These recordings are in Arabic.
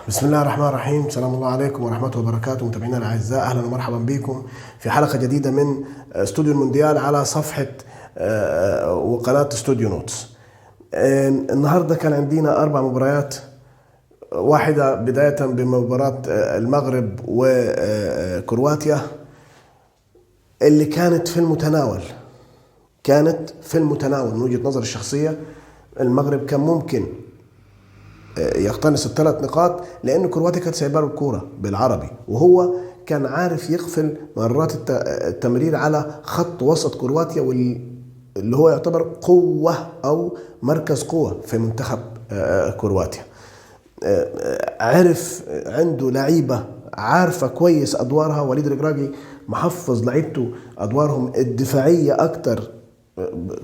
بسم الله الرحمن الرحيم. سلام الله عليكم ورحمة وبركاته متابعينا الأعزاء، أهلا ومرحبا بكم في حلقة جديدة من استوديو المونديال على صفحة وقناة استوديو نوتس. النهاردة كان عندنا 4 مباريات، واحدة بداية بمباراة المغرب وكرواتيا اللي كانت في المتناول من وجهة نظر الشخصية. المغرب كان ممكن يقتنص ال3 نقاط لأن كرواتيا كانت سايبه له الكورة بالعربي، وهو كان عارف يقفل مرات التمرير على خط وسط كرواتيا اللي هو يعتبر قوة أو مركز قوة في منتخب كرواتيا. عرف عنده لعيبة عارفة كويس أدوارها. وليد ركراكي محفظ لعيبته أدوارهم الدفاعية أكتر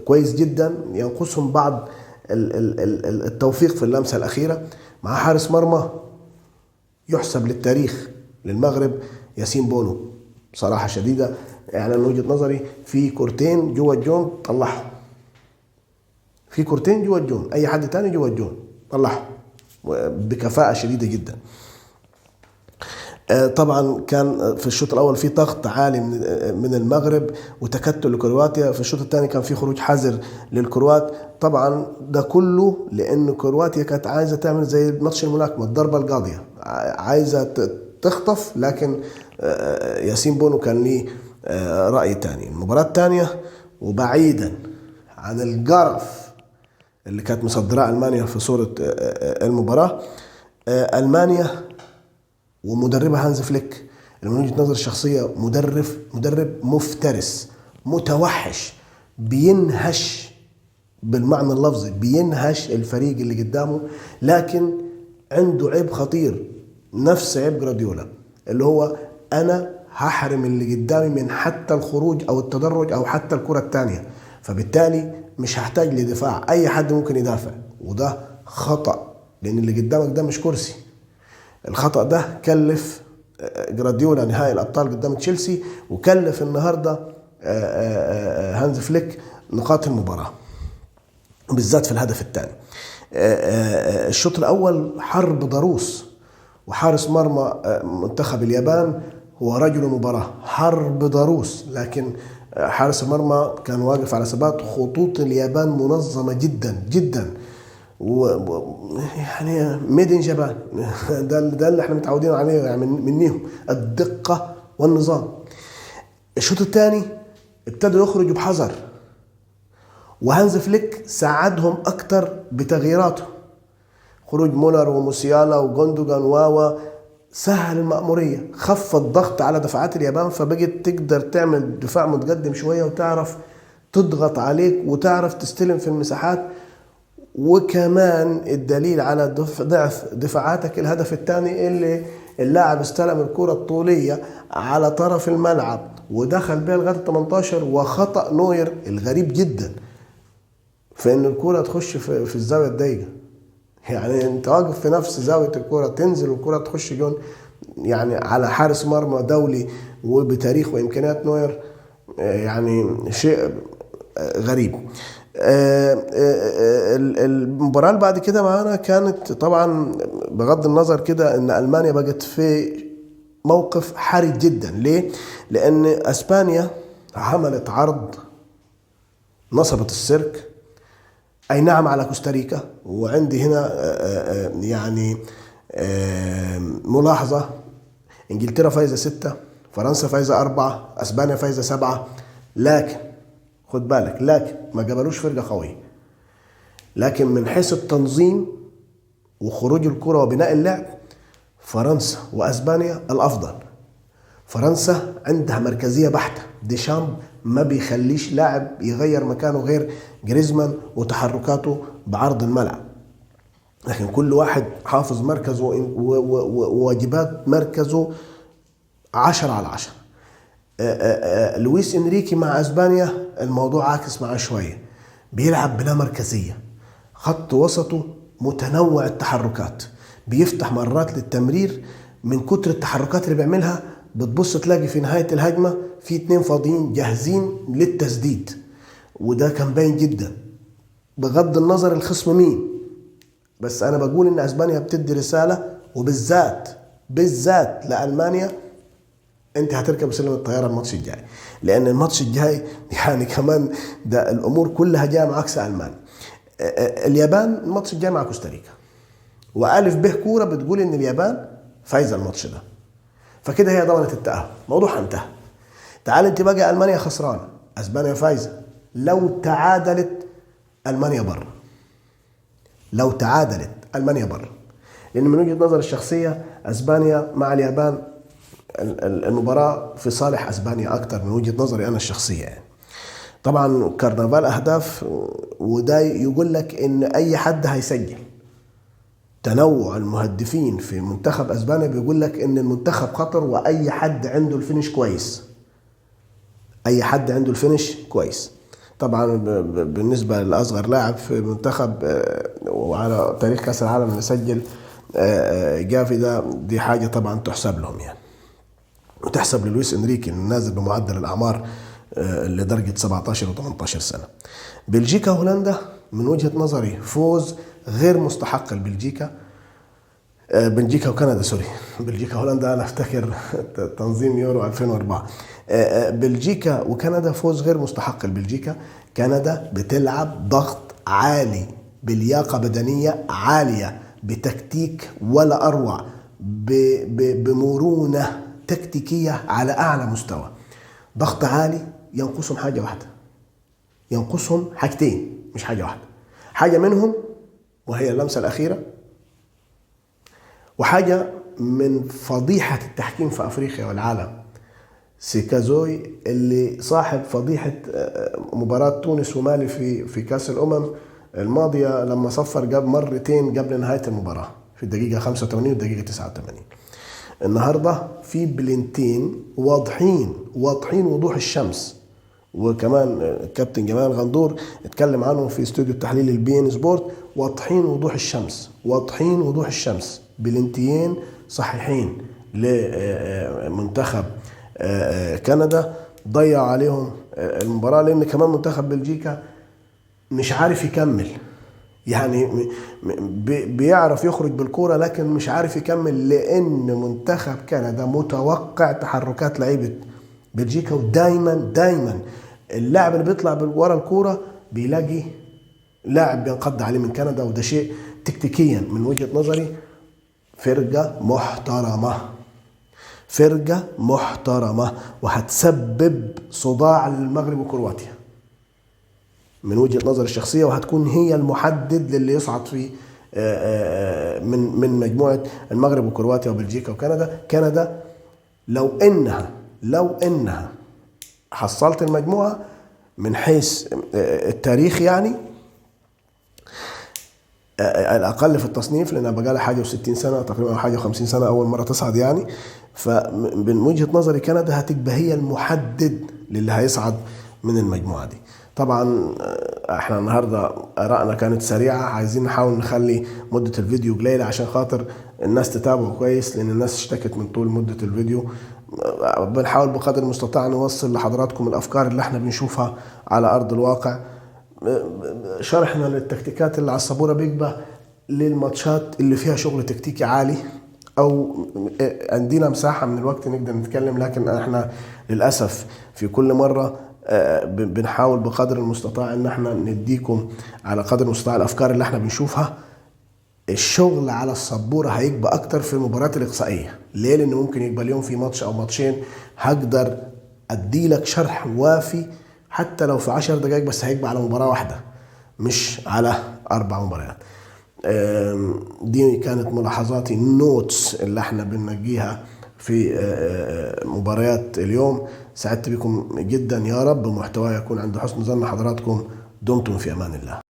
كويس جدا، ينقصهم بعض التوفيق في اللمسة الأخيرة. مع حارس مرمى يحسب للتاريخ للمغرب ياسين بونو، بصراحة شديدة يعني من وجهة نظري. في كورتين جوا الجون طلعهم، في كورتين جوا الجون، أي حد تاني جوا الجون طلعهم بكفاءة شديدة جدا. طبعا كان في الشوط الاول في ضغط عالي من المغرب وتكتل لكرواتيا. في الشوط الثاني كان في خروج حذر للكروات. طبعا ده كله لان كرواتيا كانت عايزه تعمل زي ماتش الملاكمه، الضربه القاضيه، عايزه تخطف. لكن ياسين بونو كان ليه راي تاني. المباراه الثانيه وبعيدا عن القرف اللي كانت مصدراه المانيا في صوره المباراه، المانيا ومدربها هانز فليك اللي من وجهة نظر الشخصية مدرب مفترس متوحش، بينهش بالمعنى اللفظي، بينهش الفريق اللي قدامه. لكن عنده عيب خطير نفس عيب جراديولا، اللي هو أنا هحرم اللي قدامي من حتى الخروج أو التدرج أو حتى الكرة الثانية، فبالتالي مش هحتاج لدفاع، أي حد ممكن يدافع. وده خطأ لأن اللي قدامك ده مش كرسي. الخطأ ده كلف جراديولا نهائي الأبطال قدام تشيلسي، وكلف النهاردة هانز فليك نقاط المباراة بالذات في الهدف الثاني. الشوط الأول حرب ضروس، وحارس مرمى منتخب اليابان هو رجل المباراة، حرب ضروس. لكن حارس المرمى كان واقف على ثبات. خطوط اليابان منظمة جدا جدا، يعني ميدن جبان ده اللي احنا متعودين عليه يعني منيهم الدقة والنظام. الشوط الثاني ابتدوا يخرجوا بحذر، وهانز فليك ساعدهم اكتر بتغييراته. خروج مولر وموسيالا وجوندوجان واوا سهل المأمورية، خف الضغط على دفاعات اليابان، فبقت تقدر تعمل دفاع متقدم شوية وتعرف تضغط عليك وتعرف تستلم في المساحات. وكمان الدليل على ضعف دفاعاتك الهدف الثاني اللي اللاعب استلم الكرة الطولية على طرف الملعب ودخل بها لغاية 18، وخطأ نوير الغريب جدا في ان الكرة تخش في الزاوية الضيقة. يعني انت واقف في نفس زاوية الكرة، تنزل والكرة تخش جون، يعني على حارس مرمى دولي وبتاريخ وامكانيات نوير، يعني شيء غريب. المباراة اللي بعد كده معانا كانت طبعا بغض النظر كده ان المانيا بقت في موقف حرج جدا. ليه؟ لان اسبانيا عملت عرض نصبت السيرك، اي نعم، على كوستاريكا. وعندي هنا يعني ملاحظة: انجلترا فايزة 6، فرنسا فايزة 4، اسبانيا فايزة 7، لكن خد بالك، لكن ما قبلوش فرقة قوية. لكن من حيث التنظيم وخروج الكرة وبناء اللعب، فرنسا وأسبانيا الأفضل. فرنسا عندها مركزية بحتة، ديشامب ما بيخليش لاعب يغير مكانه غير جريزمان وتحركاته بعرض الملعب، لكن كل واحد حافظ مركزه وواجبات مركزه 10/10. لويس إنريكي مع أسبانيا الموضوع عاكس معاه شوية، بيلعب بلا مركزية، خط وسطه متنوع التحركات، بيفتح مرات للتمرير. من كتر التحركات اللي بيعملها بتبص تلاقي في نهاية الهجمة في 2 فاضيين جاهزين للتسديد، وده كان باين جدا بغض النظر الخصم مين. بس أنا بقول إن أسبانيا بتدي رسالة بالذات لألمانيا، انت هتركب سلم الطياره الماتش الجاي، لان الماتش الجاي يعني كمان ده الامور كلها جايه معاكسه المانيا. اليابان الماتش الجاي مع كوستاريكا، والف به كوره بتقول ان اليابان فايزه الماتش ده، فكده هي ضمنت التاهل، الموضوع انتهى. تعال انت بقى المانيا خسرانه، اسبانيا فايزه، لو تعادلت المانيا بره، لان من وجهه نظر الشخصيه اسبانيا مع اليابان المباراة في صالح اسبانيا اكتر من وجهة نظري انا الشخصية يعني. طبعا كرنفال اهداف، وده يقول لك ان اي حد هيسجل. تنوع المهدفين في منتخب اسبانيا بيقول لك ان المنتخب خطر، واي حد عنده الفينش كويس. طبعا بالنسبة لأصغر لاعب في المنتخب وعلى تاريخ كأس العالم اللي سجل جافي، دي حاجة طبعا تحسب لهم يعني، وتحسب للويس انريكي النازل بمعدل الأعمار لدرجة 17 و 18 سنة. بلجيكا هولندا من وجهة نظري فوز غير مستحق لبلجيكا. بلجيكا وكندا سوري، بلجيكا هولندا أنا أفتكر تنظيم يورو 2004. بلجيكا وكندا فوز غير مستحق لبلجيكا. كندا بتلعب ضغط عالي بلياقة بدنية عالية، بتكتيك ولا أروع، بمرونة تكتيكية على أعلى مستوى. ضغط عالي ينقصهم حاجة واحدة، ينقصهم حاجتين مش حاجة واحدة، حاجة منهم وهي اللمسة الأخيرة، وحاجة من فضيحة التحكيم في أفريقيا والعالم سيكازوي اللي صاحب فضيحة مباراة تونس ومالي في كأس الأمم الماضية، لما صفر جاب مرتين قبل نهاية المباراة في الدقيقة 85 والدقيقة 89. النهاردة في بلنتين واضحين وضوح الشمس، وكمان الكابتن جمال غندور اتكلم عنهم في استوديو التحليل البي ان سبورت، واضحين وضوح الشمس، بلنتين صحيحين لمنتخب كندا ضيع عليهم المباراة، لأن كمان منتخب بلجيكا مش عارف يكمل، يعني بيعرف يخرج بالكرة لكن مش عارف يكمل، لأن منتخب كندا متوقع تحركات لعيبة بلجيكا، ودايما اللاعب اللي بيطلع ورا الكرة بيلاقي لاعب بينقض عليه من كندا، وده شيء تكتيكيا من وجهة نظري فرقة محترمة وهتسبب صداع للمغرب وكرواتيا من وجهة نظر الشخصية، وهتكون هي المحدد للي يصعد في من مجموعة المغرب وكرواتيا وبلجيكا وكندا. كندا لو انها حصلت المجموعة من حيث التاريخ يعني الأقل في التصنيف، لأنها بقالها حاجة و60 سنة تقريبا، حاجة و50 سنة أول مرة تصعد يعني، فمن وجهة نظري كندا هتبقى هي المحدد للي هيصعد من المجموعة دي. طبعا احنا النهاردة آرائنا كانت سريعة، عايزين نحاول نخلي مدة الفيديو قليلة عشان خاطر الناس تتابعه كويس، لأن الناس اشتكت من طول مدة الفيديو. بنحاول بقدر المستطاع نوصل لحضراتكم الأفكار اللي احنا بنشوفها على أرض الواقع. شرحنا للتكتيكات اللي على السبورة بيبقى للماتشات اللي فيها شغل تكتيكي عالي، او عندنا مساحة من الوقت نقدر نتكلم، لكن احنا للأسف في كل مرة بنحاول بقدر المستطاع ان احنا نديكم على قدر المستطاع الافكار اللي احنا بنشوفها. الشغل على السبورة هيبقى اكتر في المباريات الاقصائية. ليه؟ لانه ممكن يبقى اليوم في ماتش او ماتشين هقدر اديلك شرح وافي حتى لو في 10 دقائق، بس هيبقى على مباراة واحدة مش على 4 مباريات. دي كانت ملاحظاتي، النوتس اللي احنا بننجيها في مباريات اليوم. سعدت بكم جدا، يا رب محتوى يكون عند حسن ظن حضراتكم. دمتم في امان الله.